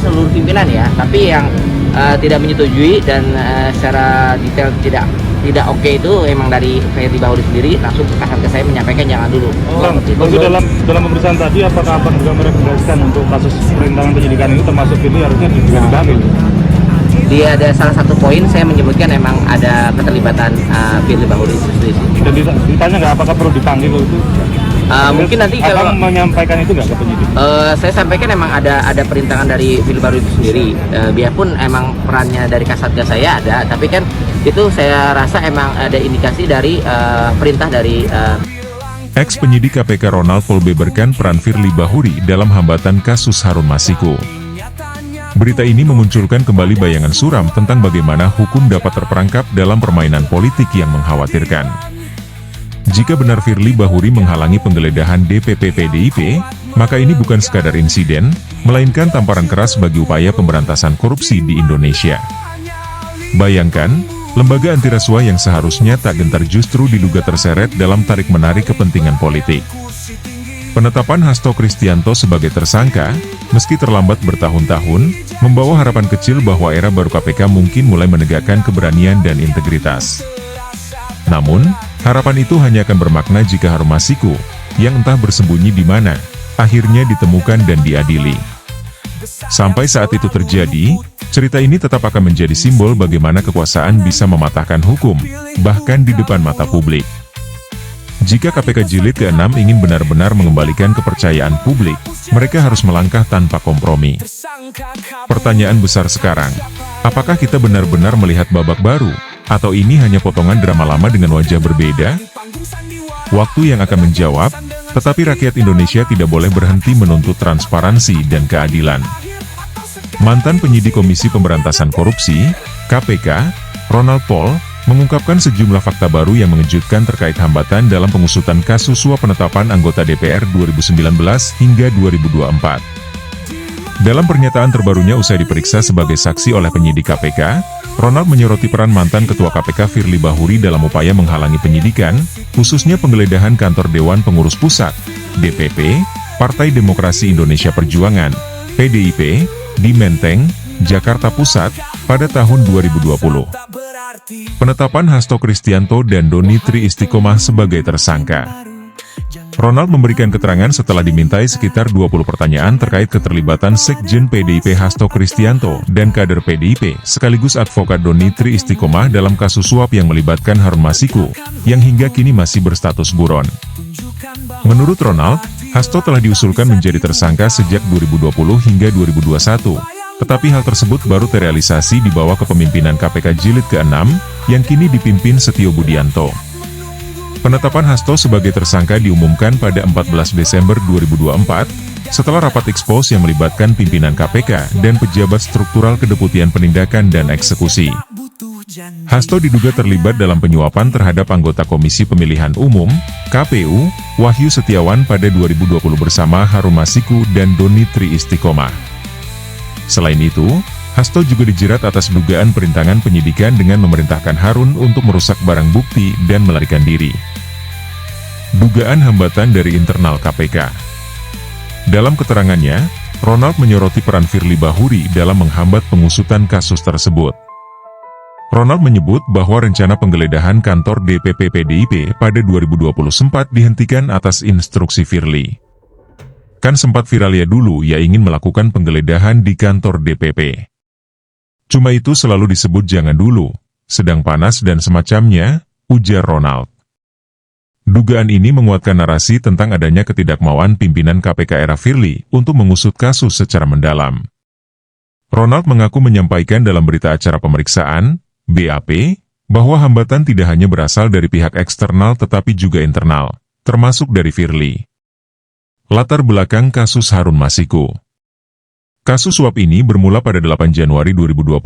seluruh pimpinan ya, tapi yang tidak menyetujui dan secara detail tidak oke itu emang dari Firly Bahuri sendiri langsung ke saya menyampaikan jangan dulu. Untuk dalam pemeriksaan tadi apakah Abang juga merekomendasikan untuk kasus perintangan penyidikan ini termasuk Firly harusnya juga dipanggil? Dia ada salah satu poin saya menyebutkan emang ada keterlibatan Firly Bahuri sendiri. Dan ditanya nggak apakah perlu dipanggil itu? Mungkin nanti kalau Abang menyampaikan itu nggak ke penyidik? Saya sampaikan emang ada perintangan dari Firly Bahuri itu sendiri. Biarpun emang perannya dari Kasatgas saya ada, tapi kan itu saya rasa emang ada indikasi dari perintah dari Ex-penyidik KPK Ronald membeberkan peran Firly Bahuri dalam hambatan kasus Harun Masiku. Berita ini memunculkan kembali bayangan suram tentang bagaimana hukum dapat terperangkap dalam permainan politik yang mengkhawatirkan. Jika benar Firly Bahuri menghalangi penggeledahan DPP PDIP, maka ini bukan sekadar insiden, melainkan tamparan keras bagi upaya pemberantasan korupsi di Indonesia. Bayangkan, lembaga anti rasuah yang seharusnya tak gentar justru diduga terseret dalam tarik-menarik kepentingan politik. Penetapan Hasto Kristianto sebagai tersangka, meski terlambat bertahun-tahun, membawa harapan kecil bahwa era baru KPK mungkin mulai menegakkan keberanian dan integritas. Namun, harapan itu hanya akan bermakna jika Harun Masiku, yang entah bersembunyi di mana, akhirnya ditemukan dan diadili. Sampai saat itu terjadi, cerita ini tetap akan menjadi simbol bagaimana kekuasaan bisa mematahkan hukum, bahkan di depan mata publik. Jika KPK Jilid ke-6 ingin benar-benar mengembalikan kepercayaan publik, mereka harus melangkah tanpa kompromi. Pertanyaan besar sekarang, apakah kita benar-benar melihat babak baru, atau ini hanya potongan drama lama dengan wajah berbeda? Waktu yang akan menjawab, tetapi rakyat Indonesia tidak boleh berhenti menuntut transparansi dan keadilan. Mantan penyidik Komisi Pemberantasan Korupsi, KPK, Ronald Paul, mengungkapkan sejumlah fakta baru yang mengejutkan terkait hambatan dalam pengusutan kasus suap penetapan anggota DPR 2019 hingga 2024. Dalam pernyataan terbarunya usai diperiksa sebagai saksi oleh penyidik KPK, Ronald menyoroti peran mantan Ketua KPK Firly Bahuri dalam upaya menghalangi penyidikan, khususnya penggeledahan kantor Dewan Pengurus Pusat, DPP, Partai Demokrasi Indonesia Perjuangan, PDIP, di Menteng, Jakarta Pusat, pada tahun 2020. Penetapan Hasto Kristianto dan Doni Tri Istiqomah sebagai tersangka. Ronald memberikan keterangan setelah dimintai sekitar 20 pertanyaan terkait keterlibatan Sekjen PDIP Hasto Kristianto dan kader PDIP sekaligus advokat Doni Tri Istiqomah dalam kasus suap yang melibatkan Harun Masiku, yang hingga kini masih berstatus buron. Menurut Ronald, Hasto telah diusulkan menjadi tersangka sejak 2020 hingga 2021. Tetapi hal tersebut baru terrealisasi di bawah kepemimpinan KPK Jilid ke-6, yang kini dipimpin Setio Budianto. Penetapan Hasto sebagai tersangka diumumkan pada 14 Desember 2024, setelah rapat ekspos yang melibatkan pimpinan KPK dan pejabat struktural Kedeputian Penindakan dan Eksekusi. Hasto diduga terlibat dalam penyuapan terhadap anggota Komisi Pemilihan Umum, KPU, Wahyu Setiawan pada 2020 bersama Harun Masiku dan Doni Tri Istiqomah. Selain itu, Hasto juga dijerat atas dugaan perintangan penyidikan dengan memerintahkan Harun untuk merusak barang bukti dan melarikan diri. Dugaan hambatan dari internal KPK. Dalam keterangannya, Ronald menyoroti peran Firly Bahuri dalam menghambat pengusutan kasus tersebut. Ronald menyebut bahwa rencana penggeledahan kantor DPP PDIP pada 2020 sempat dihentikan atas instruksi Firly. Kan sempat viral ya dulu ia ingin melakukan penggeledahan di kantor DPP. Cuma itu selalu disebut jangan dulu, sedang panas dan semacamnya, ujar Ronald. Dugaan ini menguatkan narasi tentang adanya ketidakmauan pimpinan KPK era Firly untuk mengusut kasus secara mendalam. Ronald mengaku menyampaikan dalam berita acara pemeriksaan, BAP, bahwa hambatan tidak hanya berasal dari pihak eksternal tetapi juga internal, termasuk dari Firly. Latar belakang kasus Harun Masiku. Kasus suap ini bermula pada 8 Januari 2020,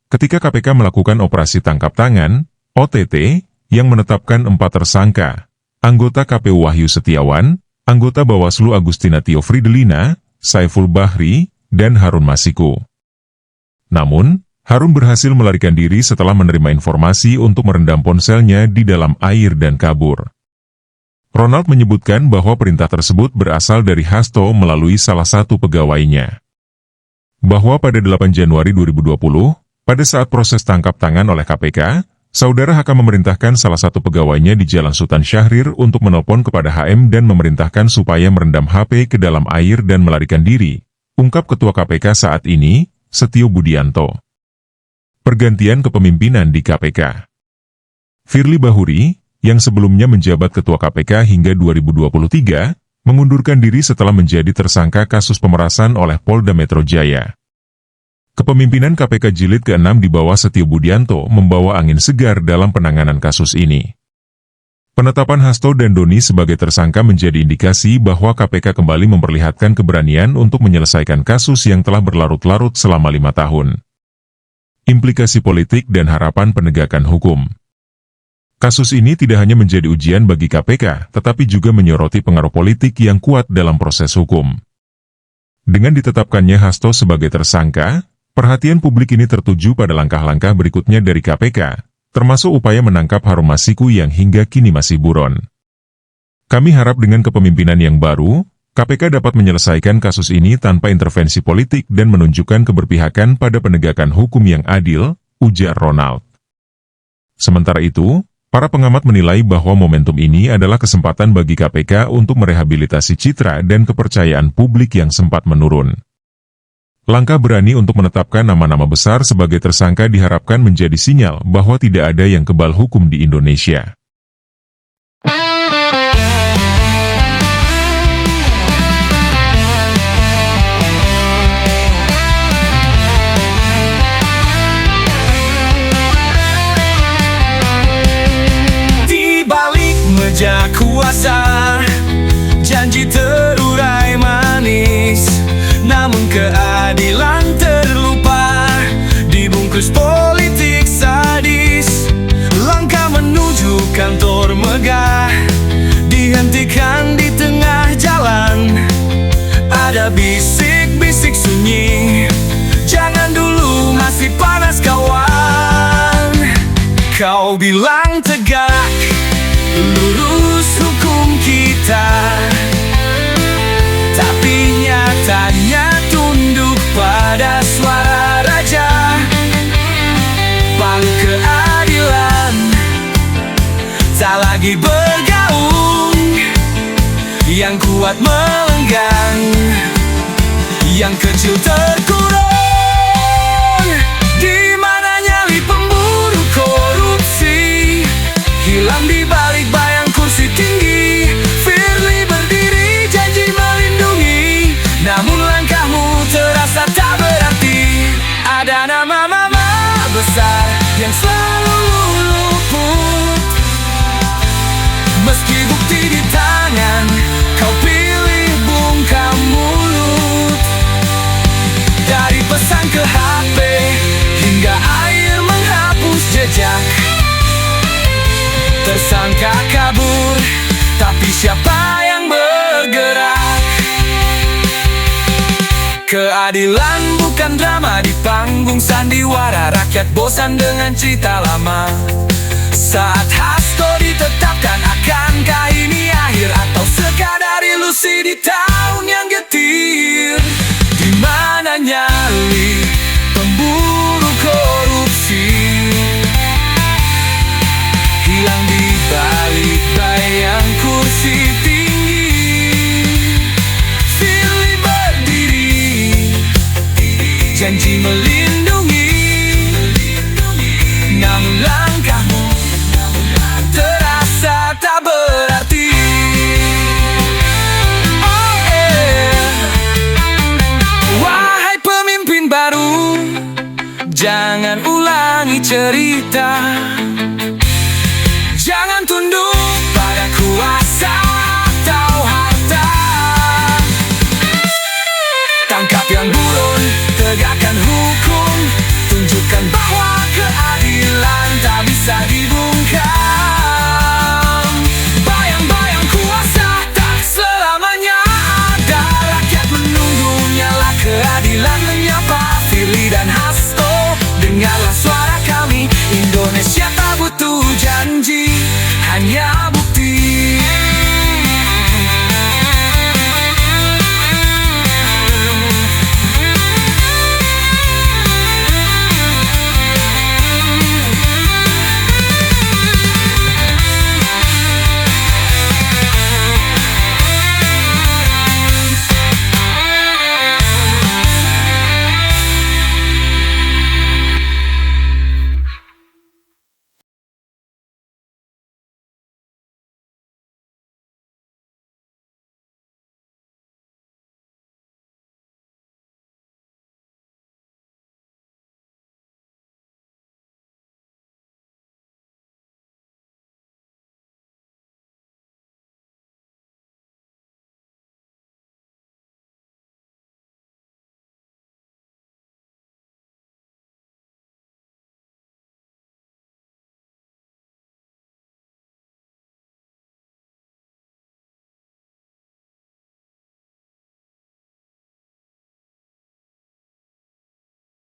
ketika KPK melakukan operasi tangkap tangan, OTT, yang menetapkan 4 tersangka, anggota KPU Wahyu Setiawan, anggota Bawaslu Agustina Tio Fridelina, Saiful Bahri, dan Harun Masiku. Namun, Harun berhasil melarikan diri setelah menerima informasi untuk merendam ponselnya di dalam air dan kabur. Ronald menyebutkan bahwa perintah tersebut berasal dari Hasto melalui salah satu pegawainya. bahwa pada 8 Januari 2020, pada saat proses tangkap tangan oleh KPK, Saudara HK memerintahkan salah satu pegawainya di Jalan Sultan Syahrir untuk menelpon kepada HM dan memerintahkan supaya merendam HP ke dalam air dan melarikan diri, ungkap Ketua KPK saat ini, Setio Budianto. Pergantian kepemimpinan di KPK. Firly Bahuri, yang sebelumnya menjabat Ketua KPK hingga 2023, mengundurkan diri setelah menjadi tersangka kasus pemerasan oleh Polda Metro Jaya. Kepemimpinan KPK Jilid ke-6 di bawah Setio Budianto membawa angin segar dalam penanganan kasus ini. Penetapan Hasto dan Doni sebagai tersangka menjadi indikasi bahwa KPK kembali memperlihatkan keberanian untuk menyelesaikan kasus yang telah berlarut-larut selama 5 tahun. Implikasi politik dan harapan penegakan hukum. Kasus ini tidak hanya menjadi ujian bagi KPK, tetapi juga menyoroti pengaruh politik yang kuat dalam proses hukum. Dengan ditetapkannya Hasto sebagai tersangka, perhatian publik ini tertuju pada langkah-langkah berikutnya dari KPK, termasuk upaya menangkap Harun Masiku yang hingga kini masih buron. Kami harap dengan kepemimpinan yang baru, KPK dapat menyelesaikan kasus ini tanpa intervensi politik dan menunjukkan keberpihakan pada penegakan hukum yang adil, ujar Ronald. Sementara itu, para pengamat menilai bahwa momentum ini adalah kesempatan bagi KPK untuk merehabilitasi citra dan kepercayaan publik yang sempat menurun. Langkah berani untuk menetapkan nama-nama besar sebagai tersangka diharapkan menjadi sinyal bahwa tidak ada yang kebal hukum di Indonesia. Meja kuasa, janji terurai manis, namun keadilan terlupa, dibungkus politik sadis. Langkah menuju kantor megah, dihentikan di tengah jalan. Ada bisik-bisik sunyi, jangan dulu masih panas kawan. Kau bilang tegak, lurus hukum kita, tapi nyatanya tunduk pada suara raja. Pang keadilan tak lagi bergaung, yang kuat melenggang, yang kecil terkurung. Di mana nyali pemburu korupsi, hilang di balik bayang kursi tinggi. Firly berdiri janji melindungi, namun langkahmu terasa tak berarti. Ada nama-nama besar yang selalu luput, meski bukti di tangan, kau pilih bungkam mulut. Dari pesan ke HP hingga air menghapus jejak, tersangka kabur, tapi siapa yang bergerak? Keadilan bukan drama di panggung sandiwara, rakyat bosan dengan cerita lama. Saat Hasto ditetapkan, akankah ini akhir atau sekadar ilusi di tahun yang getir? Di mana nyali pemburu korupsi, hilang di balik bayang kursi tinggi. Firly berdiri, janji melindungi, namun langkahmu terasa tak berarti. Oh wahai pemimpin baru, jangan ulangi cerita